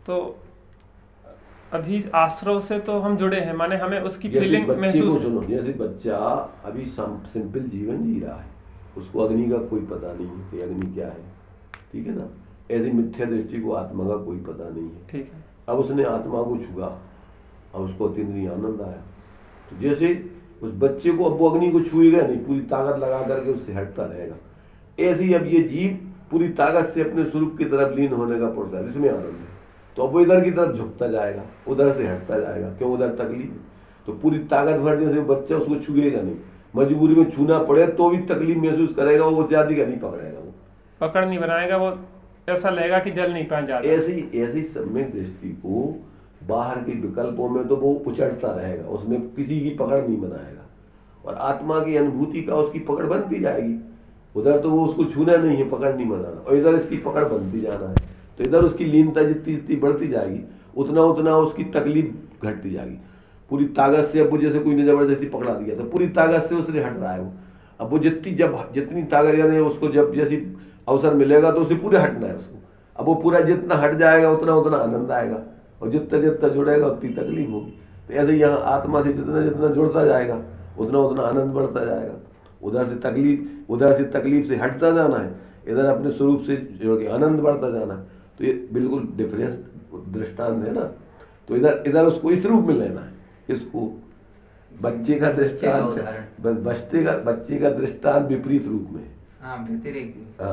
तो अभी आश्रव से तो हम जुड़े हैं, माने हमें उसकी जैसे फीलिंग बच्चे महसूस को सुनो, जैसे बच्चा अभी सिंपल जीवन जी रहा है, उसको अग्नि का कोई पता नहीं है कि अग्नि क्या है, ठीक है ना। ऐसी मिथ्या दृष्टि को आत्मा का कोई पता नहीं है। ठीक है। अब उसने आत्मा को छुआ, अब उसको अतीन्द्रिय आनंद आया, तो जैसे उस बच्चे को अब वो अग्नि को छुएगा नहीं, पूरी ताकत लगा करके उससे हटता रहेगा। ऐसे ही अब ये जीव पूरी ताकत से अपने स्वरूप की तरफ लीन होने का प्रोसेस, इसमें आनंद है, तो अब वो इधर की तरफ झुकता जाएगा, उधर से हटता जाएगा। क्यों? उधर तकलीफ, तो पूरी ताकत भर जैसे बच्चा उसको छुएगा नहीं, मजबूरी में छूना पड़े तो भी तकलीफ महसूस करेगा, वो ज्यादा का नहीं पकड़ेगा, वो पकड़ नहीं बनाएगा, वो ऐसा लगेगा कि जल नहीं पाए ज्यादा। ऐसी सम्यक दृष्टि को बाहर के विकल्पों में तो वो उचड़ता रहेगा, उसमें किसी की पकड़ नहीं बनाएगा, और आत्मा की अनुभूति का उसकी पकड़ बनती जाएगी। उधर तो वो उसको छूना नहीं है, पकड़ नहीं बनाना, और इधर इसकी पकड़ बनती जाना है, तो इधर उसकी लीनता जितनी जितनी बढ़ती जाएगी उतना उतना उसकी तकलीफ घटती जाएगी। पूरी ताकत से अब वो जैसे कोई ने जबरदस्ती पकड़ा दिया तो पूरी ताकत से उसने हट रहा है वो, अब वो जितनी ताकत यानी उसको जब जैसी अवसर मिलेगा तो उसे पूरे हटना है उसको। अब वो पूरा जितना हट जाएगा उतना उतना आनंद आएगा, और जितना जितना जुड़ेगा उतनी तकलीफ होगी। तो ऐसे यहाँ आत्मा से जितना जितना जुड़ता जाएगा उतना उतना आनंद बढ़ता जाएगा। उधर से तकलीफ से हटता जाना है, इधर अपने स्वरूप से जुड़ के आनंद बढ़ता जाना है। तो ये बिल्कुल डिफरेंस दृष्टांत है ना। तो इधर उसको इस रूप में लेना है, इसको बच्चे का दृष्टांत, बच्चे का दृष्टांत विपरीत रूप में,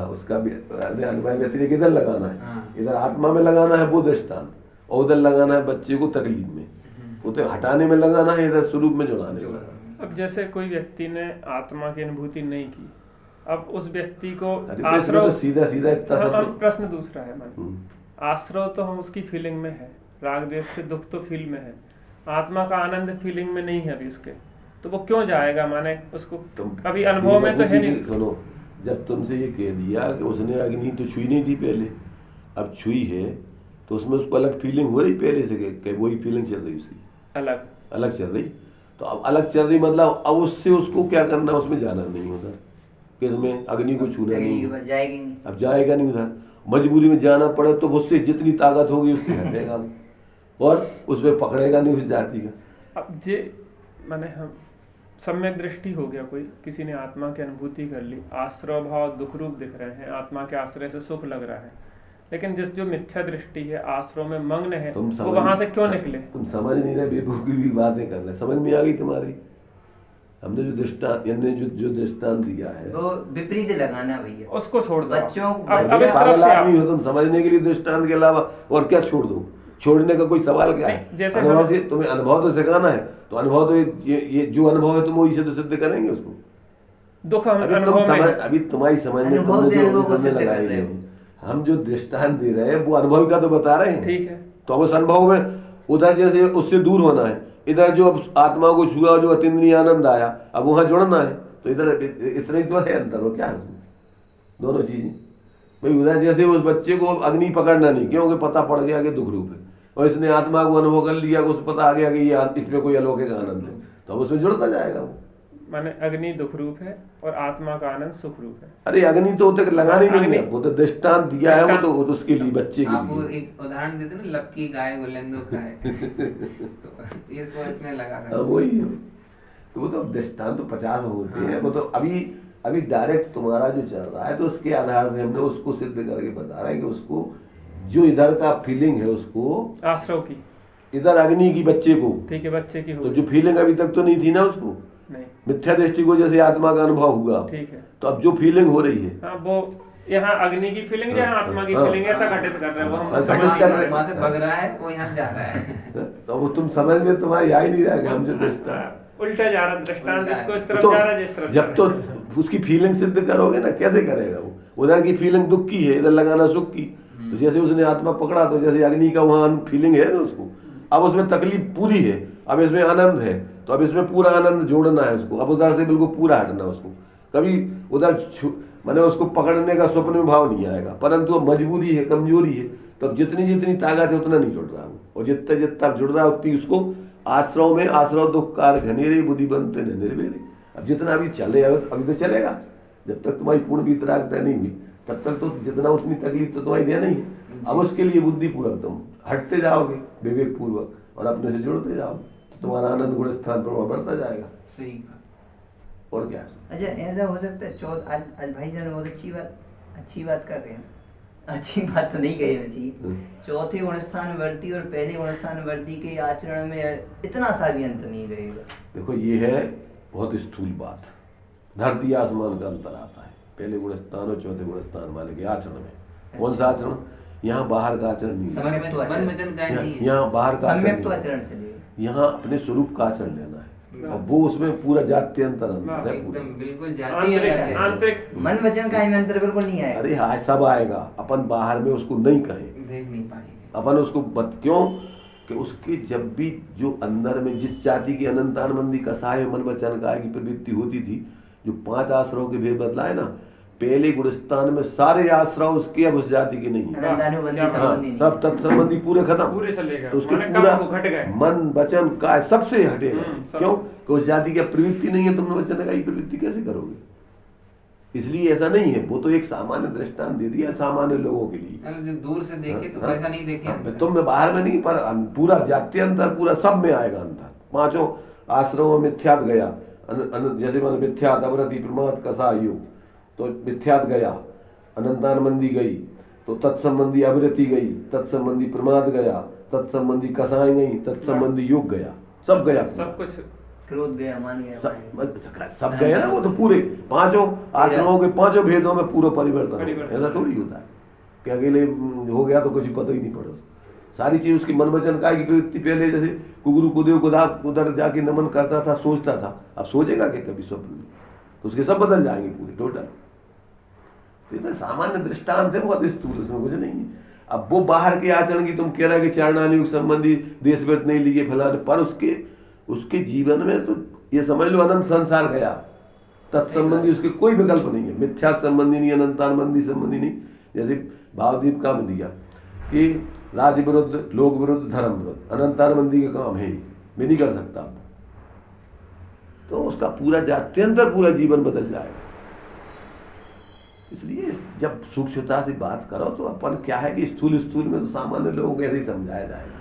उसका अनुभव व्यतिरेक इधर लगाना है, इधर आत्मा में लगाना है वो दृष्टांत, और उधर लगाना है बच्चे को तकलीफ में, उधर हटाने में लगाना है, इधर स्वरूप में जुड़ाने में। अब जैसे कोई व्यक्ति ने आत्मा की अनुभूति नहीं की, अब उस व्यक्ति को आश्रव तो सीधा प्रश्न दूसरा है मन, आश्रव तो हम उसकी फीलिंग में है, राग द्वेष से दुख तो फील में है, आत्मा का आनंद फीलिंग में नहीं है अभी उसके, तो वो क्यों जाएगा? माने उसको कभी अनुभव में तो है नहीं। सुनो, जब तुमसे ये कह दिया कि उसने अग्नि तो छुई नहीं थी पहले, अब छुई है तो उसमें उसको अलग फीलिंग हो रही पहले से, कि वही फीलिंग चल रही उसकी अलग चल रही, तो अब अलग चल रही मतलब अब उससे उसको क्या करना, उसमें जाना नहीं उधर, किसमें? अग्नि को छूना नहीं, अब जाएगा नहीं उधर, मजबूरी में जाना पड़े तो उससे जितनी ताकत होगी उससे हटेगा और उसमें पकड़ेगा नहीं उस जाति का। अब जे माने हम सम्यक दृष्टि हो गया, कोई किसी ने आत्मा की अनुभूति कर ली, आश्रय भाव दुख रूप दिख रहे हैं, आत्मा के आश्रय से सुख लग रहा है, लेकिन जिस जो मिथ्या दृष्टि है, आश्रय में मग्न है, वो वहां से क्यों निकले? तुम समझ नहीं रहे, बेवकूफी भी बातें कर रहे, समझ में आ गई तुम्हारी? हमने जो दृष्टांत दिया है वो विपरीत लगाना भैया, उसको छोड़ दो बच्चों को। पागल आदमी हो तुम, समझने के लिए दृष्टांत के अलावा और क्या छोड़ दो? छोड़ने का कोई सवाल क्या है? जैसे अनुभव से तुम्हें अनुभव तो सिखाना है, तो अनुभव तो ये जो अनुभव है तुम वही से तो सिद्ध करेंगे उसको। दुख अभी तुम्हारी समझ में तुमने लगाई नहीं, हम जो दृष्टांत दे रहे हैं वो अनुभव का तो बता रहे हैं, ठीक है। तो हम उस अनुभव में उधर जैसे उससे दूर होना है, इधर जो अब आत्मा को छुआ, जो अतीन्द्रिय आनंद आया, अब वहां जुड़ना है, तो इधर इतना ही तो है अंतर, हो क्या है दोनों चीजें भाई। उधर जैसे उस बच्चे को अग्नि पकड़ना नहीं, क्योंकि पता पड़ गया कि दुख रूप है, और इसने आत्मा को अनुभव कर लिया, उसको पता आ गया कि ये इसमें कोई अलौकिक आनंद है, तो अब उसमें जुड़ता जाएगा वो। माने अग्नि दुख रूप है और आत्मा का आनंद सुख रूप है। अरे अग्नि तो तक लगानी नहीं है, वो तो दृष्टांत दिया है, वो तो उसके लिए, बच्चे के लिए। आप एक उदाहरण देते ना, लक्की गाय गुलेंदु गाय, तो इसको इसमें लगा रहा है, वही है, तो वो तो दृष्टांत तो 50 होते हैं, वो तो अभी डायरेक्ट तुम्हारा जो चल रहा है, तो उसके आधार से हमने उसको सिद्ध करके बता रहे हैं कि उसको जो इधर का फीलिंग है, उसको आश्रव की, इधर अग्नि की बच्चे को, ठीक है, बच्चे की तो जो फीलिंग अभी तक तो नहीं थी ना उसको, नहीं, मिथ्या दृष्टि को जैसे आत्मा का अनुभव हुआ, ठीक है, तो अब जो फीलिंग हो रही है, हाँ, वो यहाँ अग्नि की फीलिंग, यहाँ आत्मा की फीलिंग, ऐसा घटित कर रहे हैं वो, हम वहां से भग रहा है, वो यहाँ जा रहा है, तो वो तुम समझ में तुम्हारी आ ही नहीं रहा कि हम जो दृष्टांत उल्टा जा रहा, दृष्टांत इसको इस तरफ जा रहा है जिस तरफ, जब तो उसकी फीलिंग सिद्ध करोगे ना, कैसे करेगा वो? उधर की फीलिंग दुख की है, इधर लगाना सुख की, तो जैसे उसने आत्मा पकड़ा, तो जैसे अग्नि का वहां फीलिंग है ना उसको, अब उसमें तकलीफ पूरी है, अब इसमें आनंद है, तो अब इसमें पूरा आनंद जोड़ना है उसको, अब उधर से बिल्कुल पूरा हटना उसको, कभी उधर मैंने उसको पकड़ने का स्वप्न में भाव नहीं आएगा, परंतु अब मजबूरी है, कमजोरी है, तो अब जितनी ताकत है उतना नहीं जुड़ रहा वो, और जितना जुड़ रहा है उतनी उसको आश्रव में, आश्रव दुख कार घनेरे बुद्धि बनते न निर्वेरे। अब जितना अभी चले, अभी तो चलेगा, जब तक तुम्हारी पूर्ण वितराग तय नहीं हुई तब तक तो जितना उतनी तकलीफ तो तुम्हारी देना ही है। अब उसके लिए बुद्धि पूर्वक तुम हटते जाओगे विवेक पूर्वक और अपने से जुड़ते जाओ तो तुम्हारा आनंद गुण स्थान पर बढ़ता जाएगा। सही कहा। और क्या? अच्छा ऐसा हो सकता है आज भाईजान बहुत अच्छी बात कर रहे हैं, अच्छी बात तो नहीं कहना चाहिए। चौथे गुण स्थान वर्ती और पहले गुण स्थान वर्ती के आचरण में इतना सा भी अंतर नहीं रहेगा। देखो ये है बहुत स्थूल बात, धरती आसमान का अंतर आता है पहले गुण स्थान और चौथे गुण स्थान वाले के आचरण में। कौन सा आचरण? यहाँ बाहर का आचरण नहीं है, मन वचन काया नहीं है। यहाँ बाहर का सम्यक तो आचरण आचरण नहीं है। चलेगा। यहाँ अपने स्वरूप का आचरण लेना है और वो उसमें पूरा जात्यंतर अंतर है पूरा। एकदम बिल्कुल जाती है। आंतरिक मन वचन का में अंतर बिल्कुल नहीं आएगा। अरे हाँ सब आएगा, अपन बाहर में उसको नहीं कहें, देख नहीं पाएंगे। अपन उसको क्यों कि उसके जब भी जो अंदर में जिस जाति की अनंतानंदी कसाय मन वचन काय की प्रवृत्ति होती थी, जो 5 आश्रयों के भेद बदलाए ना, पहले गुणस्थान में सारे आश्रय उसके अब उस जाति के नहीं है। अनंतानुबंधी हाँ, संबंधी नहीं। सब तत्संबंधी पूरे खत्म, पूरे चलेगा, तो उसके माने पूरा कम घट गए। मन वचन काय सबसे हटेगा। सब। क्यों कि उस जाति की प्रवृत्ति नहीं है, तुम वचन काय की प्रवृत्ति कैसे करोगे? इसलिए ऐसा नहीं है, वो तो एक सामान्य दृष्टांत दे दिया सामान्य लोगों के लिए। मतलब जो दूर से देखे तो हाँ, वैसा नहीं देखे अंदर। तुम में बाहर में नहीं, पर पूरा जाति अंतर पूरा सब में आएगा अंतर। 5 आश्रमों में मिथ्यात गया, जैसे मन मिथ्यात अवरति प्रमाद कसा योग, तो मिथ्यात गया, अनंतानंदी गई, तो तत्संबंधी अवरति गई, तत्संबंधी प्रमाद गया, तत्संबंधी कसाएं गई, तत्संबंधी योग गया, सब गया पूरा। सब कुछ क्रोध गया, मान गया, सब गए ना, वो तो पूरे 5 आश्रमों के 5 भेदों में पूरा परिवर्तन। ऐसा थोड़ी होता है कि अकेले हो गया तो कुछ पता ही नहीं पड़ा। सारी चीज उसकी मन वचन काय की प्रवृत्ति पहले जैसे कुगुरु कुदेव उधर जाके नमन करता था, सोचता था, अब सोचेगा कि कभी स्वप्न में, तो उसके सब बदल जाएंगे पूरे टोटल। ये तो सामान्य दृष्टांत है, बहुत स्थूल, उसमें कुछ नहीं है। अब वो बाहर के आचरण की तुम कह रहे कि चारणानुयोग संबंधी देश व्रत नहीं लिए फलाने, पर उसके जीवन में तो ये समझ लो अनंत संसार गया, तत्संबंधी उसके कोई विकल्प नहीं है, मिथ्या संबंधी नहीं, अनंतानंदी संबंधी नहीं। जैसे भावदीप काम दिया कि राज्य विरुद्ध, लोक विरुद्ध, धर्म विरुद्ध, अनंतानंदी का काम है, मैं नहीं कर सकता, तो उसका पूरा जात्यंतर पूरा जीवन बदल जाएगा। इसलिए जब सूक्ष्मता से बात करो तो अपन क्या है कि स्थूल में तो सामान्य लोगों को ऐसे ही समझाया जाएगा,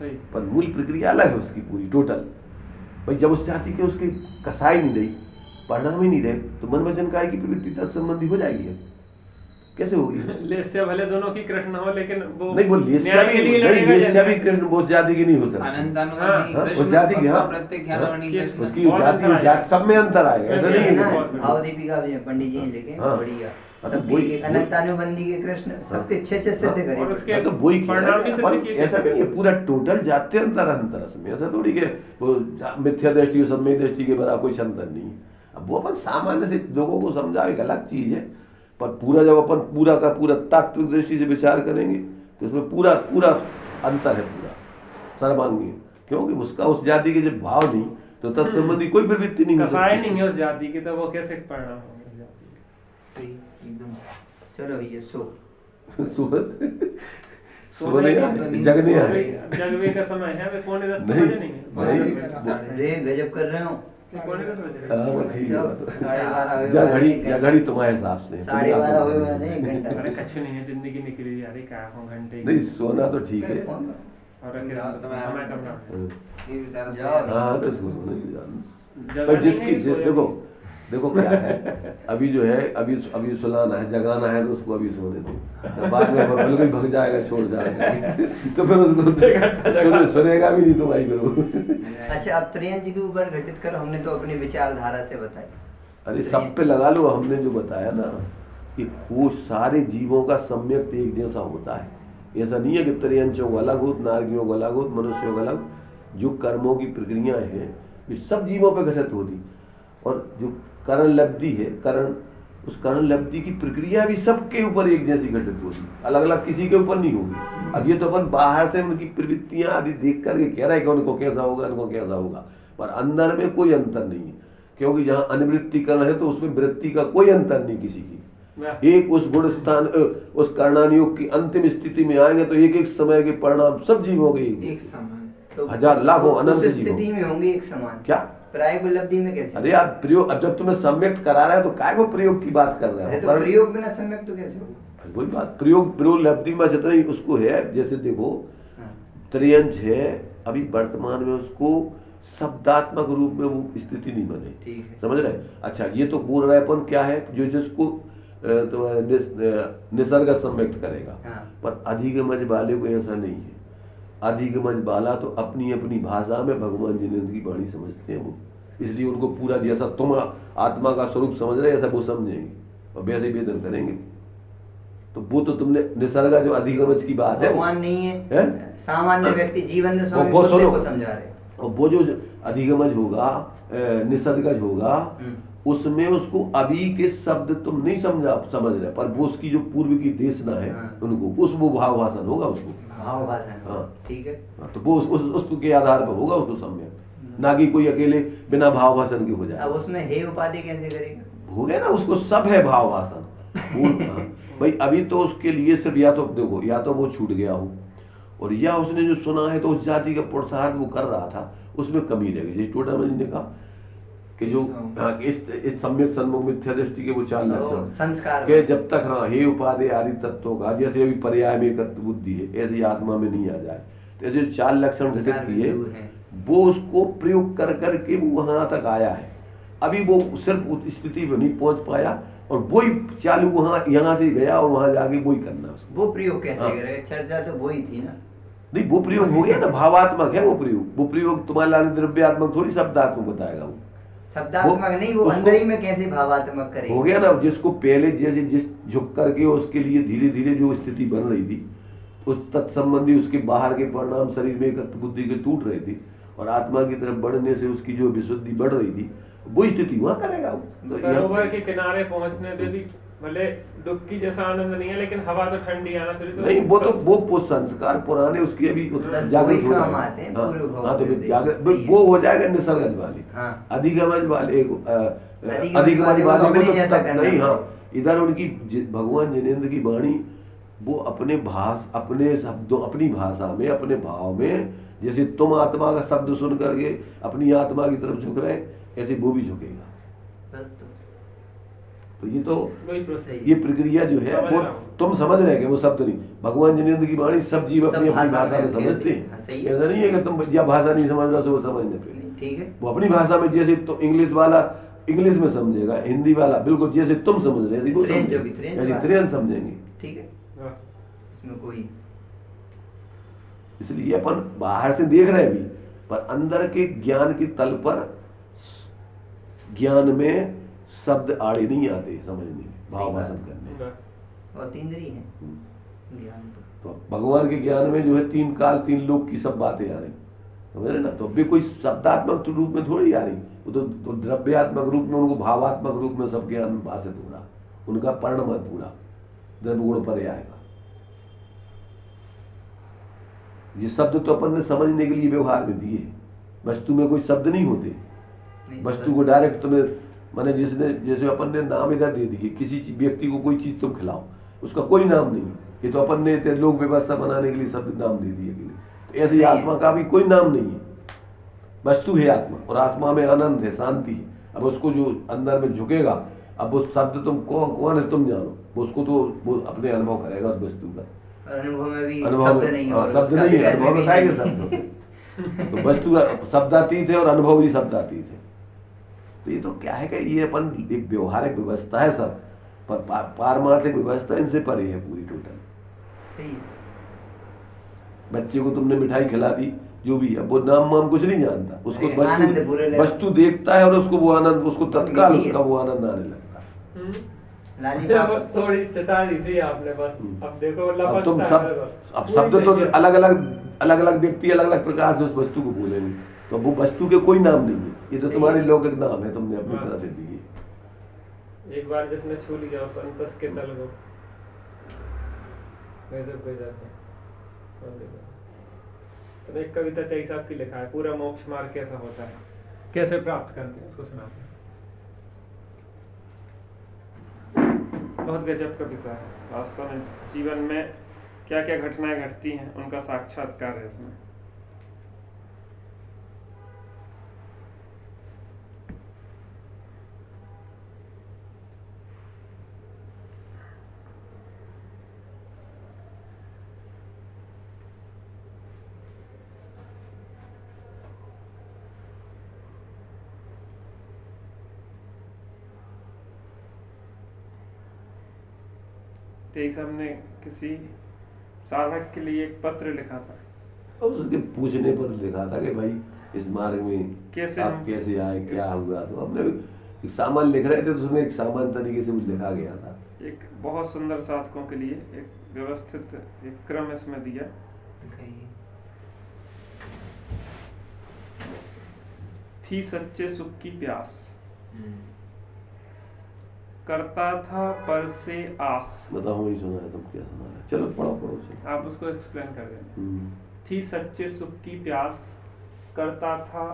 सही। पर मूल प्रक्रिया अलग है उसकी पूरी टोटल। भाई जब उस जाति के उसके कसाई नहीं रही, परिणाम ही नहीं रहे, तो मन वचन काय की प्रवृत्ति तत्संबंधी हो जाएगी। अब कैसे होगी? लेस्या भले दोनों की कृष्ण हो, लेकिन वो नहीं, वो लेस्या न्याय के लिए लड़ेगा जैसे। कृष्ण वो जाति की नहीं हो सकती, हाँ, उस जाति की, हाँ, प्रत्येक उसकी जाति सब में अंतर आएगा, ऐसा नहीं है। भावदीपिका पंडित जी लिखे, हाँ। बढ़िया। मतलब वही अनंतानुबंधी के कृष्ण सबके 6 सिद्ध और करे। उसके तो वही परिणाम भी सिद्ध किए। ऐसा नहीं है, पूरा टोटल जात्यंतर अंतर इसमें, ऐसा थोड़ी कि वो मिथ्या दृष्टि और सम्यक दृष्टि के बराबर कोई अंतर नहीं है। अब वो अपन सामान्य से लोगों को समझाओ एक अलग चीज है, पर पूरा जब अपन पूरा का पूरा तात्विक दृष्टि से विचार करेंगे तो उसमें पूरा अंतर है, पूरा सर्वांगीण। क्योंकि उसका उस जाति के जब भाव नहीं तो तत्संबंधी कोई प्रवृत्ति नहीं हो कसाई सकती। नहीं है उस जाति की, तो वो कैसे परिणाम होंगे उस जाति के? सही एकदम सही। चलो भैया सो सोने जगने हैं। जगने का समय है, अभी 9:45 नहीं, बजे नहीं है। नहीं, अरे गजब कर रहे हो। 9:45 बजे। हाँ, वो ठीक है। 12:30 या घड़ी तुम्हारे हिसाब से 12:30 हुए हुए नहीं, एक घंटा। अरे कुछ नहीं है, जिंदगी निकली जा रही, क्या हो घंटे नहीं, सोना तो ठीक है। और समय कम ना हो। ये बेचारा जाओ। सोया हाँ, नहीं। तो सोना ही जान। जगह पर नहीं जिसकी है, सोया देखो क्या है, अभी जो है अभी सुलाना है, जगाना है, तो उसको अभी सोने दो, बाद में बिल्कुल भग जाएगा, छोड़ जाएगा तो फिर उसको सुनेगा भी नहीं तुम्हारी फिर। अच्छा, अब त्रियंच के ऊपर घटित करो, हमने तो अपनी विचारधारा से बताई। अरे सब पे लगा लो, हमने जो बताया ना कि वो सारे जीवों का सम्यक एक जैसा होता है। ऐसा नहीं है कि त्रियंचों को अलग हो, नारगियों को अलग हो, मनुष्यों को अलग। जो कर्मों की प्रक्रियाएं हैं ये सब जीवों पर घटित होती, और जो करण लब्धि है, उस करण लब्धि की प्रक्रिया भी सबके ऊपर एक जैसी घटित होगी, अलग अलग किसी के ऊपर नहीं होगी। अब ये तो अपन बाहर से उनकी प्रवृत्तियां आदि देख करके कह रहे हैं कि उनको कैसा होगा, उनको कैसा होगा, पर अंदर में कोई अंतर नहीं है। क्योंकि जहाँ अनिवृत्ति करण है तो उसमें वृत्ति का कोई अंतर नहीं किसी की। एक उस गुण स्थान उस कर्णानुयोग की अंतिम स्थिति में आएंगे तो एक समय के परिणाम सब जीवों के एक समान। तो हजार लाखों अनंत उस जीव स्थिति में होंगे एक समान। क्या प्रायोग उपलब्धि में कैसे? अरे यार प्रयोग, अब जब तुम्हें सम्यक करा रहा है तो काय को प्रयोग की बात कर रहे अरे हो? तो प्रयोग बिना सम्यक तो कैसे होगा? वही बात, प्रयोग लब्धि में जितना ही उसको है। जैसे देखो हाँ, त्रियंश है, अभी वर्तमान में उसको शब्दात्मक रूप में वो स्थिति नहीं बने, ठीक है। समझ रहे। अच्छा, ये तो बोल रहा है अपन क्या है, जो जिसको तो निसर्ग सम्यक्त करेगा। हाँ। पर अधिगमज वाले को ऐसा नहीं है। अधिगमज वाला तो अपनी अपनी भाषा में भगवान जिनेंद्र की वाणी समझते हैं वो, इसलिए उनको पूरा जैसा तुम आत्मा का स्वरूप समझ रहे ऐसा वो समझेंगे और वैसे ही वेदन करेंगे। तो वो तो तुमने निसर्ग जो अधिगमज की बात है, भगवान नहीं है, है? सामान्य व्यक्ति जीवन में स्वामी वो बुद्ध सुनो। को समझा रहे। और वो जो अधिगमज होगा, निसर्गज होगा, उसमें उसको अभी के शब्द तुम नहीं समझ रहे, पर वो उसकी जो पूर्व की देशना है हाँ। उनको वो भाव भाषण होगा उसको। भाव भाषण, हाँ। ठीक है। हाँ, तो वो उसके आधार पर होगा उसको सम्यक, ना कि कोई अकेले बिना भाव भाषण के हो जाए। अब उसमें हे उपाधि कैसे करेगा? हो गया ना, उसको सब है भाव भाषण। हाँ, भाई अभी तो उसके लिए सिर्फ या तो देखो, या तो वो छूट गया हो, और या उसने जो सुना है तो उस जाति का पुरुषार्थ वो कर रहा था, उसमें कमी रह गई। जैसे टोटामल जी ने कहा कि जो इस सम्यक सन्मुख मिथ्या दृष्टि के वो 4 लक्षण संस्कार के जब तक हाँ हे उपाधि आदि तत्वों का, जैसे अभी पर्याय में एकत्व बुद्धि है, ऐसे ही आत्मा में नहीं आ जाए, तो ऐसे जो 4 लक्षण घटित किए वो उसको प्रयोग कर करके वो वहां तक आया है। अभी वो सिर्फ उस स्थिति में नहीं पहुंच पाया, और वही चालू वहां यहाँ से गया और वहां जाके वही करना उसको। वो प्रयोग कैसे हाँ। करेगा? चर्चा तो वही थी ना। नहीं, वो प्रयोग हो गया ना, भावात्मक है वो प्रयोग। वो प्रयोग तुम्हारे लाने द्रव्यात्मक थोड़ी शब्दात्मक बताएगा वो। शब्दात्मक नहीं, वो उसको- अंदर ही में कैसे भावात्मक करेगा? हो गया ना, जिसको पहले जैसे जिस झुक करके उसके लिए धीरे धीरे जो स्थिति बन रही थी, उस तत्संबंधी उसके बाहर के परिणाम शरीर में एकत्व बुद्धि के टूट रहे थे, और आत्मा की तरफ बढ़ने से उसकी जो विशुद्धि बढ़ रही थी, वो स्थिति वहां करेगा वो। तो सरोवर के किनारे पहुंचने पे भी भले डुबकी जैसा आनंद नहीं है, लेकिन हवा तो ठंडी आना शुरू तो नहीं, वो संस्कार पुराने उसके अभी जागृत हो काम आते हैं, पूर्व जाएंगे। भाव हाँ, तो में जागृत सही है। वो हो जाएगा निसर्गज वाले। हाँ। अधिगमज वाले अधिगमज अधिगमज वाले वाले को को अपने तो जैसा तक करना नहीं। है। हाँ, इधर उनकी भगवान जिनेंद्र की वाणी वो अपने अपने शब्दों, अपनी भाषा में, अपने भाव में, जैसे तुम आत्मा का शब्द सुन करके अपनी आत्मा की तरफ झुक रहे, ऐसे वो भी झुकेगा। बस तो ये तो वही प्रोसेस। ये प्रक्रिया जो है समझ वो रहा हूँ। तुम समझ रहे हैं, वो शब्द नहीं। भगवान जिनेंद्र की वाणी सब जीव सब अपनी अपनी भाषा भाषा में में समझते हाँ, सही हैं। है। ऐसा नहीं है कि तुम या भाषा नहीं समझ रहे हो वो समझने पे। नहीं, ठीक है। वो अपनी भाषा में, जैसे तो इंग्लिश वाला इंग्लिश में समझेगा, हिंदी वाला बिल्कुल जैसे तुम समझ रहे हो त्रियंज होगी, त्रियंज भाषा। त्रियन समझेंगे। ठीक है, हाँ। इसमें कोई इसलिए अपन बाहर से देख रहे हैं भी, पर अंदर के ज्ञान के तल पर ज्ञान में शब्द आड़े नहीं आते समझने में, भाव भाषण करने में। और तीन्द्री है हम्म। ज्ञान तो। तो भगवान के ज्ञान में जो है 3 काल 3 लोक की सब बातें आ रही, समझ रहे ना। तो अभी कोई शब्दात्मक रूप में थोड़ी आ रही, वो तो द्रव्यात्मक रूप में, उनको भावात्मक रूप में सब ज्ञान भाषित हो रहा, उनका परिणाम है पूरा द्रव्य गुण पर आएगा। ये शब्द तो अपन ने समझने के लिए व्यवहार में दिए, वस्तु में कोई शब्द नहीं होते। नहीं, वस्तु को डायरेक्ट तुम्हें, माने जैसे अपन ने नाम इधर दे दिए, किसी व्यक्ति को कोई चीज तुम खिलाओ, उसका कोई नाम नहीं, ये तो अपन ने लोक व्यवस्था बनाने के लिए शब्द नाम दे दिए के लिए। तो ऐसे ही आत्मा का भी कोई नाम नहीं है, वस्तु है आत्मा, और आत्मा में आनंद है, शांति है। अब उसको जो अंदर में झुकेगा, अब वो शब्द तुम कौन है तुम जानो, उसको तो वो अपने अनुभव करेगा उस वस्तु का। अनुभव में भी अनुभव शब्द में नहीं हाँ, और शब्द उसका नहीं है, विकल्प अनुभव भी में खाएंगे नहीं। शब्द। तो वस्तु शब्दातीत है और अनुभव भी शब्दातीत है। तो ये तो क्या है कि ये अपन एक व्यवहारिक व्यवस्था है सब, पर पारमार्थिक व्यवस्था इनसे परे है पूरी टोटल। सही है। बच्चे को तुमने मिठाई खिला दी, जो भी है, वो नाम वाम कुछ नहीं जानता, उसको नहीं, आनंद बुरे वस्तु लगे। वस्तु देखता है और उसको वो आनंद, उसको तत्काल मिली है। उसका वो आनंद आने लगता है। लालीपाप थोड़ी चटा दी थी आपने बस, अब देखो अब लपकता तुम है सब बस। अब शब्द तो अलग अलग व्यक्ति अलग अलग प्रकार से उस वस्तु को बोलेंगे, तो वो वस्तु के कोई नाम नहीं है, ये तो सही तुम्हारे है। लौकिक नाम है, तुमने अपनी हाँ। तरह से दिए। एक बार जिसने छू लिया उस अंतस के तल को, गजब गजब है। और देखो, तो एक कविता तेई साहब की लिखा है, पूरा मोक्ष मार्ग कैसा होता है, कैसे प्राप्त करते हैं, उसको सुनाते हैं। बहुत गजब कविता है वास्तव में। जीवन में क्या क्या घटनाएं घटती हैं, उनका साक्षात्कार है इसमें। तेईस हमने किसी साधक के लिए एक पत्र लिखा था। और उसके पूछने पर लिखा था कि भाई इस मार्ग में कैसे आप हम कैसे आए, क्या हुआ, तो हमने एक सामान लिख रहे थे तो उसमें एक सामान तरीके से कुछ लिखा गया था। एक बहुत सुंदर साधकों के लिए एक व्यवस्थित एक क्रम इसमें दिया। दिखाइए। थी सच्चे सुख की प्यास, हम्म, करता था पर से आस। बताओ वही सुना है, तुम क्या सुना है? चलो पढ़ो पढ़ो चलो। आप उसको एक्सप्लेन कर देना। हम्म। थी सच्चे सुख की प्यास, करता था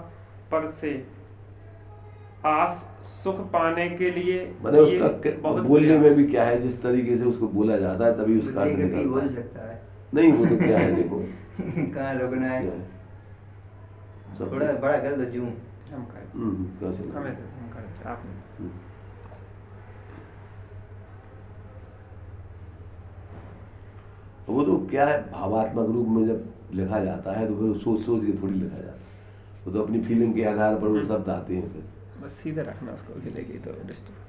पर से आस, सुख पाने के लिए मैंने किए उसका बहुत बोलने में प्रयास। भी क्या है, जिस तरीके से उसको बोला जाता है तभी उसका अर्थ बोलने का भी निकलता बोल है। सकता है। नहीं वो तो क्या है देखो कहाँ रुकना है, क्या है? सब थोड़ा बड़ा कर दो जूम। हम करें, क्या चला? हमें दे, हम करें, आप नहीं। हम्म। वो तो क्या है, भावात्मक रूप में जब लिखा जाता है तो फिर सोच सोच के थोड़ी लिखा जाता है, वो तो अपनी फीलिंग के आधार पर वो शब्द आते हैं फिर। बस सीधे रखना उसको, गिलेगी तो डिस्टर्ब।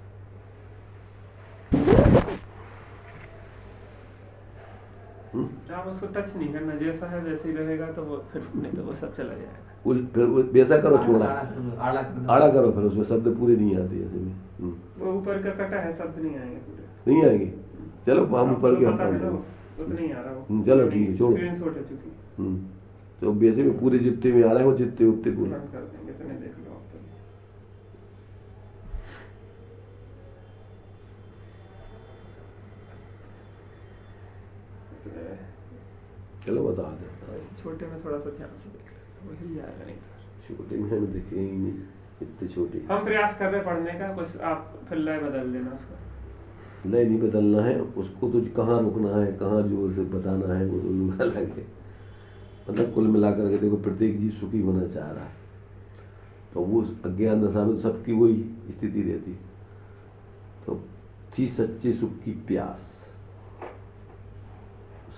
आप उसको टच नहीं करना, जैसा है वैसे ही रहेगा तो वो फिर, नहीं तो वो सब चला जाएगा। फिर वैसा करो, छोड़ा आड़ा कर दो। आड़ा करो, फिर उसमें शब्द पूरे नहीं आते ऐसे में। वो ऊपर का कटा है, शब्द नहीं आएंगे पूरे। नहीं आएंगे, चलो हम ऊपर के आपको हम पता पढ़ है ना, लेंगे। वो तो नहीं आ रहा वो। चलो ठीक है, छोड़ो। स्क्रीनशॉट है चूंकि, तो वैसे में पूरे जितने में आ रहे हैं वो जितने उतने पूरे। रन कर देंगे, तो नहीं देख लो आप तो। इतने चलो बता देता हूँ। छोटे में थोड़ा सा ध्यान से देख लेना, वही आएगा नहीं तो। छोटे में हमें दिखे ही नहीं, इतने छोटे। हम प्रयास कर रहे हैं पढ़ने का, कुछ आप फिर लय बदल देना उसका। लय नहीं बदलना है उसको, तो कहाँ रुकना है, कहाँ जोर से बताना है, वो तो अलग है। मतलब कुल मिलाकर के देखो, प्रत्येक जीव सुखी होना चाह रहा है, तो वो अज्ञान दशा में सबकी वही स्थिति रहती है। तो थी सच्चे सुख की प्यास,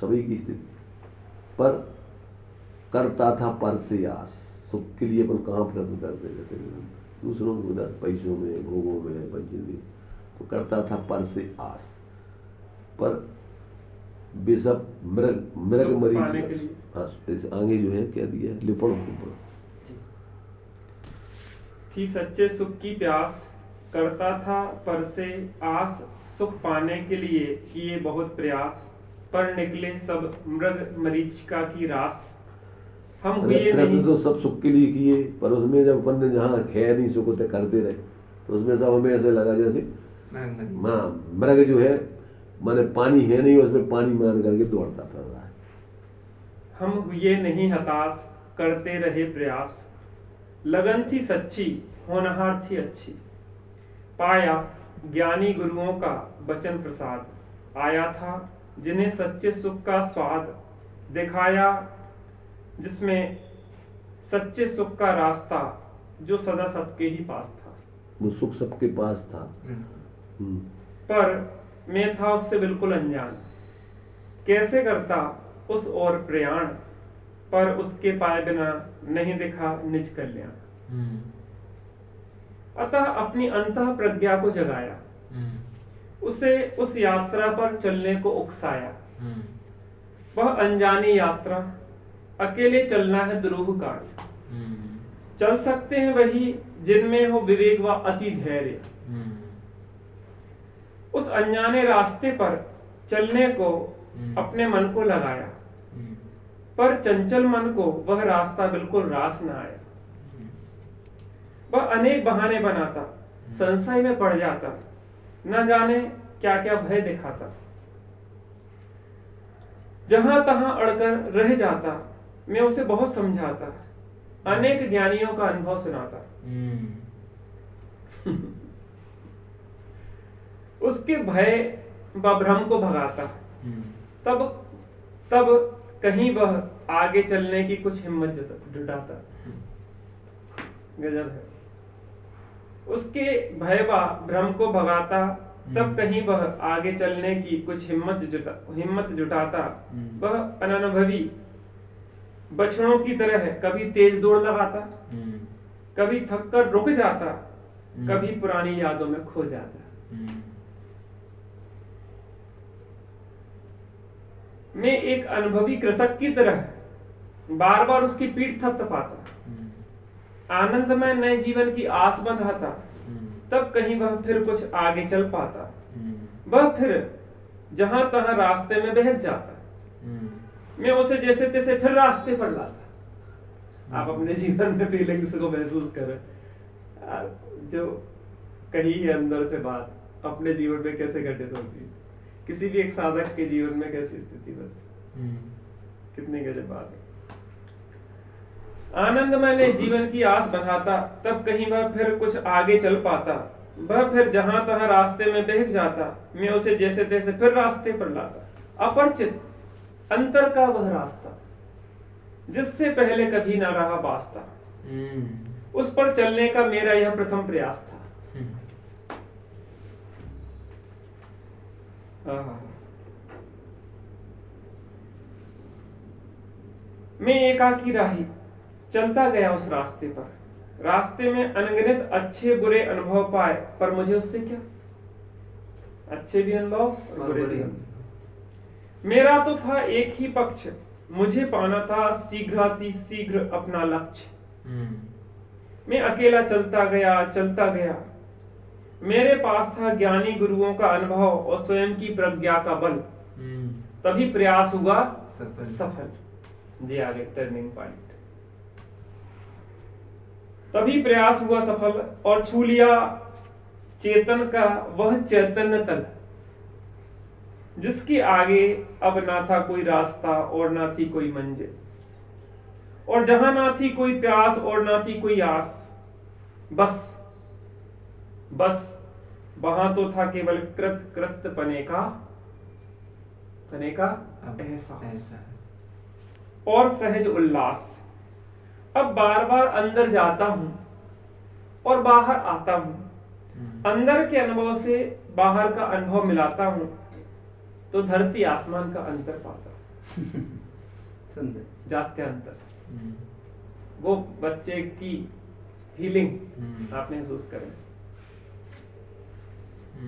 सभी की स्थिति, पर करता था पर से आस। सुख के लिए अपन कहाँ प्रयत्न करते रहते हैं, दूसरों को उधर पैसों में, भोगों में, पंचेंद्रिय, तो करता था पर से आस, पर बेसब मृग मृग सुख पाने के मरीज। लिए। हाँ, इस आगे जो है क्या दिया है, लिपड़ ऊपर। थी सच्चे सुख की प्यास, करता था पर से आस, सुख पाने के लिए किए बहुत प्रयास, पर निकले सब मृग मरीचिका की रास। हम हुए प्रयत्न नहीं। तो सब सुख के लिए किए, पर उसमें जब अपन ने जहाँ है नहीं सुख होते करते रहे, तो उसमें सब हमें ऐसे लगा जैसे मृग जो है, माने पानी है नहीं, उसमें पानी मान करके दौड़ता फिर रहा है। हम हुए नहीं हताश, करते रहे प्रयास, लगन थी सच्ची, होनहार थी अच्छी। पाया ज्ञानी गुरुओं का वचन प्रसाद, आया था जिन्हें सच्चे सुख का स्वाद, दिखाया जिसमें सच्चे सुख का रास्ता, जो सदा सबके ही पास था। वो सुख सबके पास था। पर मैं था उससे बिल्कुल अनजान, कैसे करता उस ओर प्रयाण, पर उसके पाए बिना नहीं दिखा निज कल्याण। अतः अपनी अंतः प्रज्ञा को जगाया, उसे उस यात्रा पर चलने को उकसाया। वह अनजानी यात्रा, अकेले चलना है दुरूह कार्य। चल सकते हैं वही जिनमें हो विवेक व अति धैर्य। उस अनजाने रास्ते पर चलने को अपने मन को लगाया, पर चंचल मन को वह रास्ता बिल्कुल रास न आया। वह अनेक बहाने बनाता, संशय में पड़ जाता, न जाने क्या क्या भय दिखाता। जहां तहां अड़कर रह जाता, मैं उसे बहुत समझाता, अनेक ज्ञानियों का अनुभव सुनाता। उसके भय व भ्रम को भगाता, तब कहीं वह आगे चलने की कुछ हिम्मत जुटाता। गजब है। उसके भय व भ्रम को भगाता, तब कहीं वह आगे चलने की कुछ हिम्मत जुटाता। वह अननुभवी बछड़ों की तरह कभी तेज दौड़ लगाता, कभी थककर रुक जाता, कभी पुरानी यादों में खो जाता। मैं एक अनुभवी कृषक की तरह बार बार उसकी पीठ थपथपाता, आनंदमय नए जीवन की आस बंधाता, तब कहीं वह फिर कुछ आगे चल पाता, वह फिर जहां तहां रास्ते में बहक जाता, मैं उसे जैसे तैसे फिर रास्ते पर लाता। आप अपने जीवन में फीलिंग्स को महसूस करें, जो कही है अंदर से बात अपने जीवन में कैसे घटित होती है, किसी भी एक साधक के जीवन में कैसी स्थिति बनती, कितनी गजब बात है। आनंदमय ने जीवन की आस बंधाता, तब कहीं वह फिर कुछ आगे चल पाता, वह फिर जहां तहां रास्ते में बहक जाता, मैं उसे जैसे तैसे फिर रास्ते पर लाता। अपरिचित अंतर का वह रास्ता जिससे पहले कभी ना रहा वास्ता, उस पर चलने का मेरा यह प्रथम प्रयास था। मैं एकाकी राही चलता गया उस रास्ते पर, रास्ते में अनगिनत अच्छे बुरे अनुभव पाए, पर मुझे उससे क्या, अच्छे भी अनुभव और बुरे भी अनुभव। मेरा तो था एक ही पक्ष, मुझे पाना था शीघ्र अपना लक्ष्य। मैं अकेला चलता गया, मेरे पास था ज्ञानी गुरुओं का अनुभव और स्वयं की प्रज्ञा का बल, तभी प्रयास हुआ सफल। जी आगे टर्निंग पॉइंट। तभी प्रयास हुआ सफल और छू लिया चेतन का वह चैतन्य तल, जिसके आगे अब ना था कोई रास्ता और ना थी कोई मंजिल, और जहां ना थी कोई प्यास और ना थी कोई आस, बस वहां तो था केवल कृत पने का एहसास और सहज उल्लास। अब बार बार अंदर जाता हूं और बाहर आता हूं, अंदर के अनुभव से बाहर का अनुभव मिलाता हूं, तो धरती आसमान का अंतर पाता। सुंदर जात्यंतर, वो बच्चे की फीलिंग आप महसूस करें।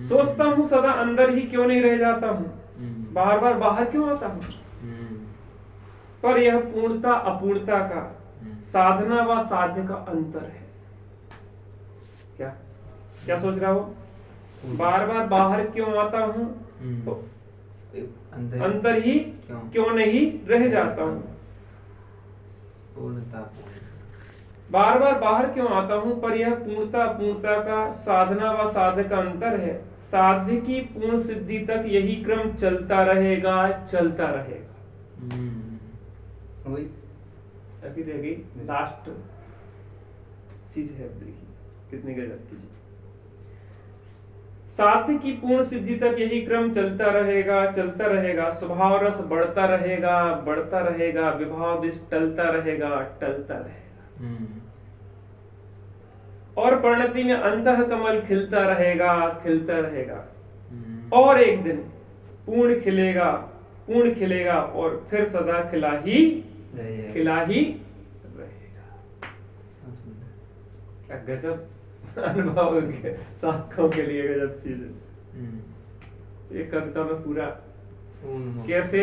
सोचता हूं सदा अंदर ही क्यों नहीं रह जाता हूं, बार बार बाहर क्यों आता हूं, पर यह पूर्णता अपूर्णता का, साधना व साध्य का अंतर है। क्या सोच रहा हो, बार बार बाहर क्यों आता हूं, तो अंतर ही क्यों नहीं रह जाता हूं। बार बार बाहर क्यों आता हूं, पर यह पूर्णता का, साधना व साध्य का अंतर है। साध्य की पूर्ण सिद्धि तक यही क्रम चलता रहेगा। अभी रह गई लास्ट चीज है, देखिए कितनी गजब की चीज। साध्य की पूर्ण सिद्धि तक यही क्रम चलता रहेगा। स्वभाव रस बढ़ता रहेगा, विभाव विष टलता रहेगा। और परिणति में अंतः कमल खिलता रहेगा। और एक दिन पूर्ण खिलेगा और फिर सदा खिला ही रहेगा। क्या गजब अनुभव के साधकों के लिए गजब चीज है। ये कविता में पूरा कैसे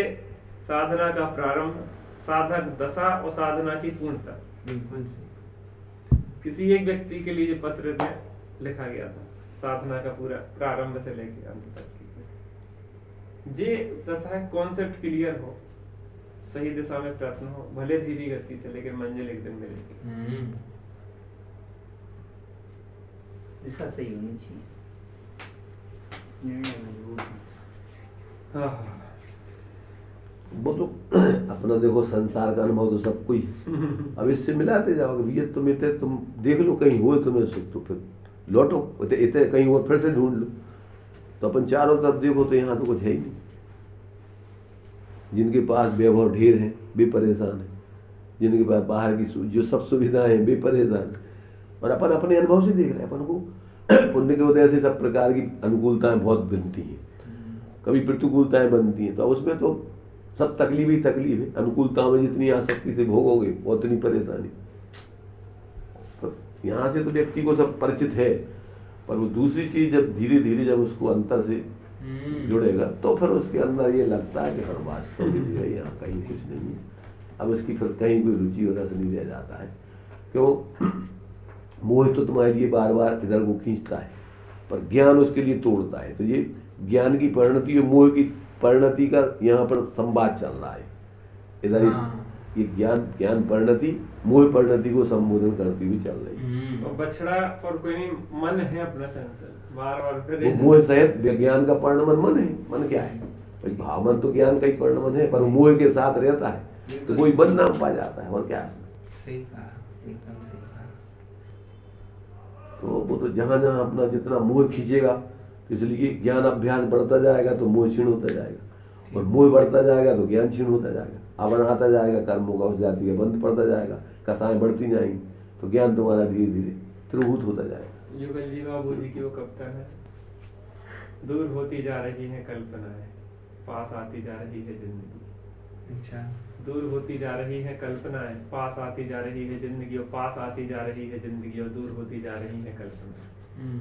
साधना का प्रारंभ, साधक दशा और साधना की पूर्णता किसी एक व्यक्ति के लिए पत्र में लिखा गया था। साधना का पूरा प्रारंभ से लेकर अंत तक की जे दशा है, कॉन्सेप्ट क्लियर हो, सही दिशा में प्रयत्न हो, भले धीरे गति से, लेकिन मंजिल एक दिन मिलेगी। दिशा सही होनी चाहिए, निर्णय मजबूत है। वो तो अपना देखो संसार का अनुभव तो सब कोई अब इससे मिलाते जाओगे, भैया तुम देख लो कहीं हो तुम्हें सुख, तो फिर लौटो इतने कहीं और फिर से ढूंढ लो। तो अपन चारों तरफ देखो तो यहाँ तो कुछ है ही नहीं। जिनके पास वैभव ढेर है वे परेशान है, जिनके पास बाहर की जो सब सुविधाएं हैं वे परेशान है। और अपन अपने अनुभव से देख रहे हैं, अपन को पुण्य के उदय से सब प्रकार की अनुकूलताएं बहुत बनती हैं, कभी प्रतिकूलताएं बनती हैं। तो उसमें तो सब तकलीफ ही तकलीफ है। अनुकूलताओं में जितनी आसक्ति से भोगोगे उतनी परेशानी। तो यहाँ से तो व्यक्ति को सब परिचित है, पर वो दूसरी चीज जब धीरे धीरे जब उसको अंतर से जुड़ेगा तो फिर उसके अंदर ये लगता है कि हर वास्तव में जो है यहाँ कहीं कुछ नहीं है। अब उसकी फिर कहीं कोई रुचि और रस नहीं रह जाता है। क्यों? मोह तो तुम्हारे लिए बार बार इधर को खींचता है, पर ज्ञान उसके लिए तोड़ता है। तो ये ज्ञान की परिणति और मोह की परिणति का यहाँ पर संवाद चल रहा है। इधर ये ज्ञान परिणति मोह परिणति को संबोधन करती हुई चल रही है। और बछड़ा और कोई नहीं, मन है अपना चंचल, बार बार फिर वो मोह सहित ज्ञान का परिणमन मन है। मन क्या है भाई? भावमन तो ज्ञान का ही परिणमन है, पर वो मोह के साथ रहता है तो वही मन नाम पा जाता है। और क्या है? सही कहा, एकदम सही कहा। तो वो तो जहाँ जहाँ अपना जितना मोह खींचेगा, इसलिए ज्ञान अभ्यास बढ़ता जाएगा तो मोह क्षीण होता जाएगा, और मोह बढ़ता जाएगा तो ज्ञान क्षीण होता जाएगा। आवरण आता जाएगा, कर्मों का उस जाति का बंध पड़ता जाएगा, कसाएं बढ़ती जाएंगी, तो ज्ञान तुम्हारा धीरे धीरे त्रिभूत होता जाएगा। युगल जी बाबू जी की वो कविता है, दूर होती जा रही है कल्पनाएं, पास आती जा रही है जिंदगी। अच्छा, दूर होती जा रही है कल्पनाएं, पास आती जा रही है जिंदगी, और पास आती जा रही है जिंदगी, और दूर होती जा रही है कल्पनाएं।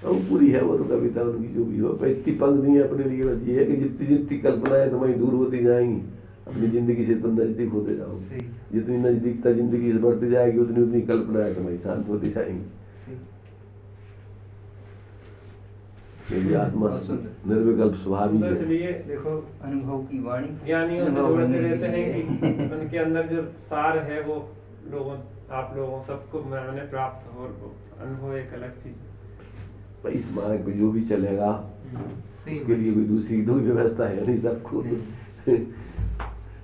तो पूरी है वो तो कविता उनकी जो भी हो। इतनी पंक्ति है अपने लिए बस ये है कि जितनी जितनी कल्पनाएं तुम्हारी दूर होती जाएंगी, अपनी जिंदगी से तुम नजदीक होते जाओगे। सही, जितनी नजदीकता जिंदगी से बढ़ती जाएगी, उतनी उतनी कल्पनाएं तुम्हारी शांत होती जाएंगी। सही। क्योंकि आत्मा बहुत सुंदर। निर्विकल्प स्वभाव ही इसलिए है। देखो अनुभव की वाणी ज्ञानियों से अनुभव जोड़ते करने रहते के हैं लिए। कि उनके अंदर जो सार है वो लोगों, आप लोगों सबको मैंने प्राप्त हो, और अनुभव एक अलग चीज है। भाई इस मार्ग पे जो भी चलेगा सही उसके लिए कोई दूसरी व्यवस्था है नहीं सबको।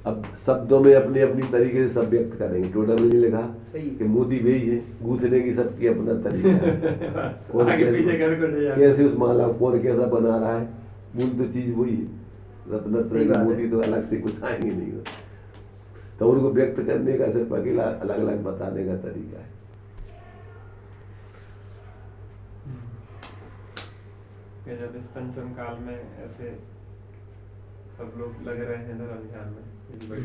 अब शब्दों में अपने अपनी तरीके से सब व्यक्त करेंगे। टोटल में नहीं लिखा सही। कि मोदी वही है, गूंथने की सबकी अपना तरीका है। बस, कौन आगे कैसे- पीछे कर कर जाए। कैसे उस माला को कौन कैसा बना रहा है, मूल तो चीज वही है। रत्नत्रय सही बात है। मोती तो अलग से कुछ आएंगे नहीं, तो उनको व्यक्त करने का सिर्फ अकेला अलग अलग बताने का तरीका है। कि जब इस पंचम काल में ऐसे सब लोग लग रहे हैं धर्म ध्यान में, ये बड़ी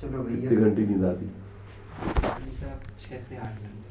चलो भैया कितनी घंटी नींद आती? सब 6 से 8 घंटे।